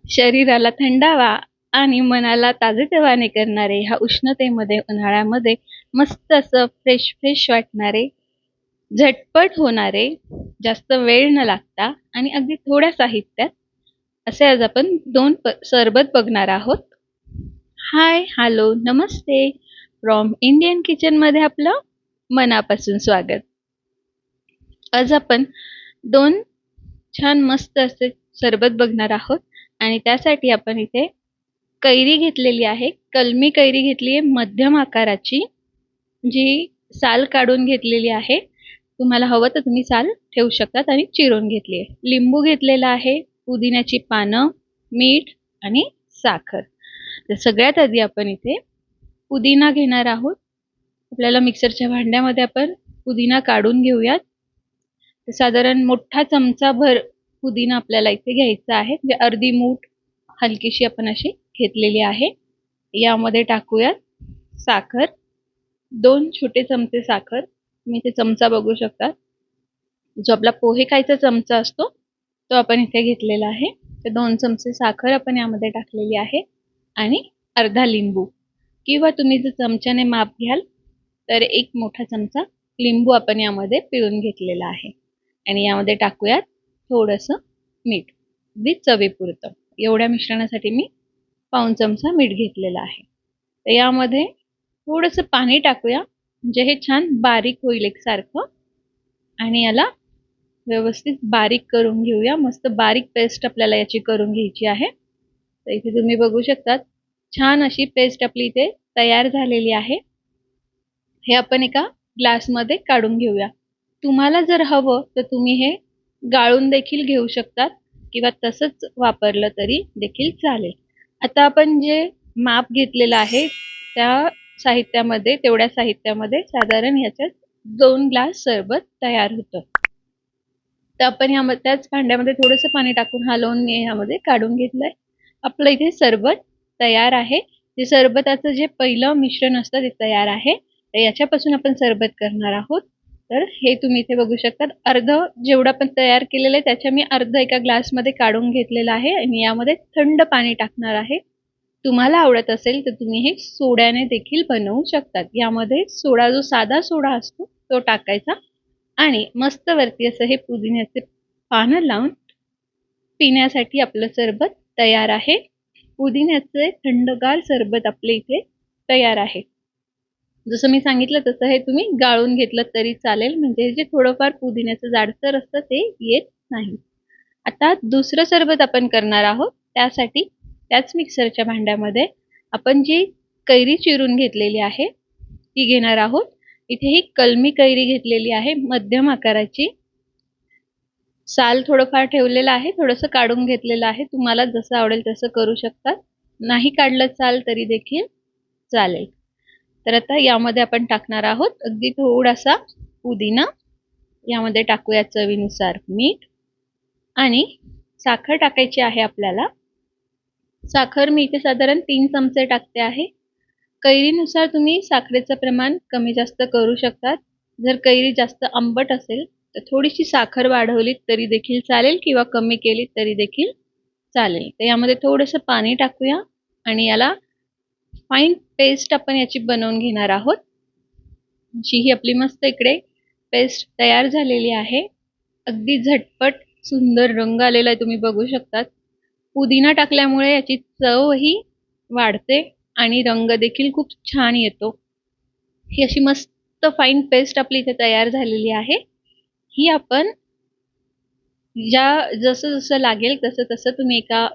शरीराला थंडावा आणि मनाला ताजेतवाने करणारे, ह्या उष्णतेमध्ये उन्हाळ्यामध्ये मस्त असं फ्रेश फ्रेश वाटणारे, झटपट होणारे, जास्त वेळ न लागता आणि अगदी थोड्या साहित्यात असे आज आपण दोन सरबत बघणार आहोत. हाय, हॅलो, नमस्ते. फ्रॉम इंडियन किचन मध्ये आपलं मनापासून स्वागत. आज आपण दोन छान मस्त असे सरबत बघणार आहोत आणि त्यासाठी आपण इथे कैरी घेतलेली आहे. कलमी कैरी घेतली आहे, मध्यम आकाराची, जी साल काढून घेतलेली आहे. तुम्हाला हवं तर तुम्ही साल ठेवू शकतात आणि चिरून घेतली आहे. लिंबू घेतलेला आहे, पुदिन्याची पानं, मीठ आणि साखर. तर सगळ्यात आधी आपण इथे पुदिना घेणार आहोत. आपल्याला मिक्सरच्या भांड्यामध्ये आपण पुदिना काढून घेऊयात. तर साधारण मोठा चमचा भर पुदिना आपल्याला इथे घ्यायचा आहे, म्हणजे अर्धी मूठ हलकीशी आपण अशी घेतलेली आहे. यामध्ये टाकूयात साखर, 2 छोटे चमचे साखर. तुम्ही इथे चमचा बघू शकता, जो आपला पोहे खायचा चमचा असतो तो आपण इथे घेतलेला आहे. तर 2 चमचे साखर आपण यामध्ये टाकलेली आहे आणि अर्धा लिंबू, किंवा तुम्ही जर चमच्याने माप घ्याल तर 1 मोठा चमचा लिंबू आपण यामध्ये पिळून घेतलेला आहे. आणि यामध्ये टाकूयात थोडंसं मीठ, अगदी चवीपुरतं. एवढ्या मिश्रणासाठी मी पाऊण चमचा मीठ घेतलेलं आहे. तर यामध्ये थोडंसं पाणी टाकूया, म्हणजे हे छान बारीक होईल एकसारखं. आणि याला व्यवस्थित बारीक करून घेऊया. मस्त बारीक पेस्ट आपल्याला याची करून घ्यायची आहे. तर इथे तुम्ही बघू शकता, छान अशी पेस्ट आपली इथे तयार झालेली आहे. हे आपण एका ग्लासमध्ये काढून घेऊया. तुम्हाला जर हवं तर तुम्ही हे गाळून देखील घेऊ शकतात किंवा तसंच वापरलं तरी देखील चालेल. आता आपण जे माप घेतलेलं आहे त्या साहित्यामध्ये, तेवढ्या साहित्यामध्ये साधारण ह्याच्यात 2 ग्लास सरबत तयार होतं. तर आपण ह्यामध्ये त्याच भांड्यामध्ये थोडंसं पाणी टाकून हलवून ह्यामध्ये काढून घेतलंय. आपलं इथे सरबत तयार आहे. ते सरबताचं जे पहिलं मिश्रण असतं ते तयार आहे. तर याच्यापासून आपण सरबत करणार आहोत. तर हे तुम्ही इथे बघू शकता, अर्ध जेवढं आपण तयार केलेलं आहे त्याच्या मी अर्ध एका ग्लासमध्ये काढून घेतलेलं आहे आणि यामध्ये थंड पाणी टाकणार आहे. तुम्हाला आवडत असेल तर तुम्ही हे सोड्याने देखील बनवू शकतात. यामध्ये सोडा, जो साधा सोडा असतो तो टाकायचा आणि मस्त वरती असं हे पुदिन्याचे पानं लावून पिण्यासाठी आपलं सरबत तयार आहे. पुदिन्याचे थंडगार सरबत आपले इथे तयार आहे. जसं मी सांगितलं तसं हे तुम्ही गाळून घेतलं तरी चालेल, म्हणजे जे थोडंफार पुदिन्याचं जाडसर असतं ते येत नाही. आता दुसरं सरबत आपण करणार आहोत. त्यासाठी त्याच मिक्सरच्या भांड्यामध्ये आपण जी कैरी चिरून घेतलेली आहे ती घेणार आहोत. इथे ही कलमी कैरी घेतलेली आहे, मध्यम आकाराची. साल थोडंफार ठेवलेलं आहे, थोडंसं काढून घेतलेलं आहे. तुम्हाला जसं आवडेल तसं करू शकता. नाही काढलं साल तरी देखील चालेल. तर आता यामध्ये आपण टाकणार आहोत अगदी थोडासा पुदिना. यामध्ये टाकूया चवीनुसार मीठ आणि साखर टाकायची आहे आपल्याला. साखर मी इथे साधारण 3 चमचे टाकते आहे. कैरीनुसार तुम्ही साखरेचं प्रमाण कमी जास्त करू शकतात. जर कैरी जास्त आंबट असेल तर थोडीशी साखर वाढवली तरी देखील चालेल किंवा कमी केली तरी देखील चालेल. तर यामध्ये थोडंसं पाणी टाकूया आणि याला फाईन पेस्ट आपण याची बनवून घेणार आहोत. जी ही आपली मस्त इकडे पेस्ट तयार झालेली आहे. अगदी झटपट सुंदर रंग आलेला आहे, तुम्ही बघू शकता. पुदिना टाकल्यामुळे याची चवही वाढते आणि रंग देखील खूप छान येतो. ही अशी मस्त फाईन पेस्ट आपली इथे तयार झालेली आहे. ही आपण जसं जसं लागेल तसं तसं तुम्ही एका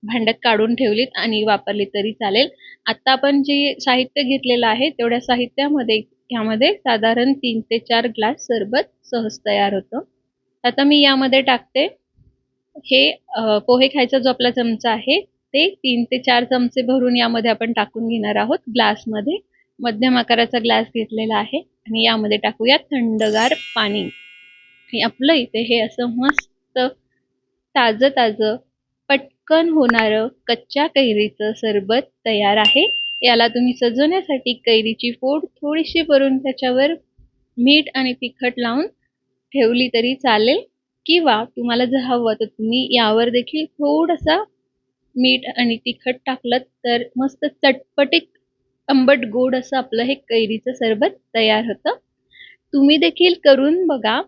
भांड्यात काढून ठेवलीत आणि वापरली तरी चालेल. आता आपण जे साहित्य घेतलेलं आहे तेवढ्या साहित्यामध्ये ह्यामध्ये साधारण 3 ते 4 ग्लास सरबत सहज तयार होतं. आता मी यामध्ये टाकते हे पोहे खायचा जो आपला चमचा आहे ते 3 ते 4 चमचे भरून यामध्ये आपण टाकून घेणार आहोत ग्लासमध्ये. मध्यम आकाराचा ग्लास घेतलेला आहे आणि यामध्ये टाकूया थंडगार पाणी. आपलं इथे हे असं मस्त ताजं ताजं पटकन होणारं कच्च्या कैरीचं सरबत तयार आहे. याला तुम्ही सजवण्यासाठी कैरीची फोड थोडीशी भरून त्याच्यावर मीठ आणि तिखट लावून ठेवली तरी चालेल, किंवा तुम्हाला जर हवं तर तुम्ही यावर देखील थोडासा मीठ आणि तिखट टाकलं तर मस्त चटपटीत आंबट गोड असं आपलं हे कैरीचं सरबत तयार होतं. तुम्ही देखील करून बघा.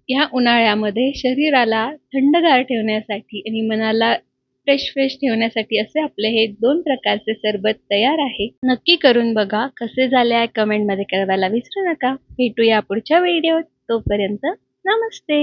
ह्या उन्हाळ्यामध्ये शरीराला थंडगार ठेवण्यासाठी आणि मनाला फ्रेश फ्रेश ठेवण्यासाठी असे आपले हे 2 प्रकारचे सरबत तयार आहे. नक्की करून बघा. कसे झाले आहे कमेंटमध्ये कळवायला विसरू नका. भेटूया पुढच्या व्हिडिओत. तोपर्यंत नमस्ते.